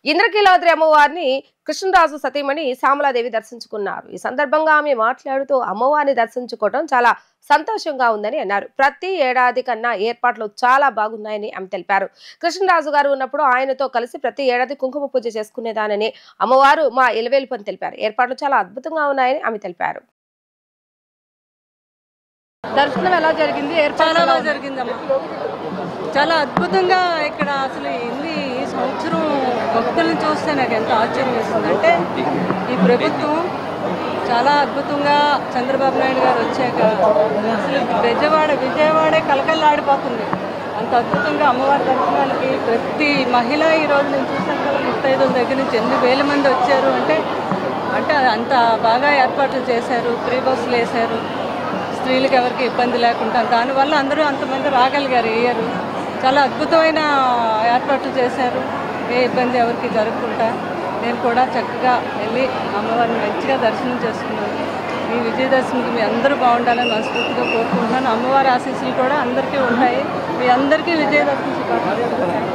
ఇంద్రకీలాద్రి అమ్మవారిని కృష్ణరాజు సతీమణి శ్యామలాదేవి దర్శించుకున్నారు. ఈ సందర్భంగా ఆమె మాట్లాడుతూ అమ్మవారిని దర్శించుకోవడం చాలా సంతోషంగా ఉందని అన్నారు. ప్రతి ఏడాది కన్నా ఏర్పాట్లు చాలా బాగున్నాయని ఆమె తెలిపారు. కృష్ణరాజు గారు ఉన్నప్పుడు ఆయనతో కలిసి ప్రతి ఏడాది కుంకుమ పూజ చేసుకునేదానని అమ్మవారు మా ఇలవేల్పని తెలిపారు. ఏర్పాట్లు చాలా అద్భుతంగా ఉన్నాయని ఆమె తెలిపారు. దర్శనం ఎలా జరిగింది? చాలా బాగా జరిగిందమ్మా. చాలా అద్భుతంగా ఇక్కడ అసలు ఈ సంవత్సరం భక్తులను చూస్తే నాకు ఎంత ఆశ్చర్యం వేస్తుందంటే ఈ ప్రభుత్వం చాలా అద్భుతంగా చంద్రబాబు నాయుడు గారు వచ్చాక అసలు విజయవాడే కలకల్లాడిపోతుంది. అంత అద్భుతంగా అమ్మవారి దర్శనాలకి ప్రతి మహిళ ఈరోజు నేను చూసాను కదా, 35 దగ్గర నుంచి 8,000 మంది వచ్చారు అంటే అంత బాగా ఏర్పాట్లు చేశారు. ఫ్రీ బస్సులు వేశారు, స్త్రీలకు ఎవరికి ఇబ్బంది లేకుండా. దానివల్ల అందరూ అంతమంది రాగలిగారు. ఇయ్యారు చాలా అద్భుతమైన ఏర్పాట్లు చేశారు. ఏ ఇబ్బంది ఎవరికి జరగకుండా నేను కూడా చక్కగా వెళ్ళి అమ్మవారిని మంచిగా దర్శనం చేసుకున్నాను. ఈ విజయదశమికి మీ అందరూ బాగుండాలని మనస్ఫూర్తిగా కోరుకుంటున్నాను. అమ్మవారి ఆశీస్సులు కూడా అందరికీ ఉంటాయి. మీ అందరికీ విజయదశమి శుభాకాంక్షలు.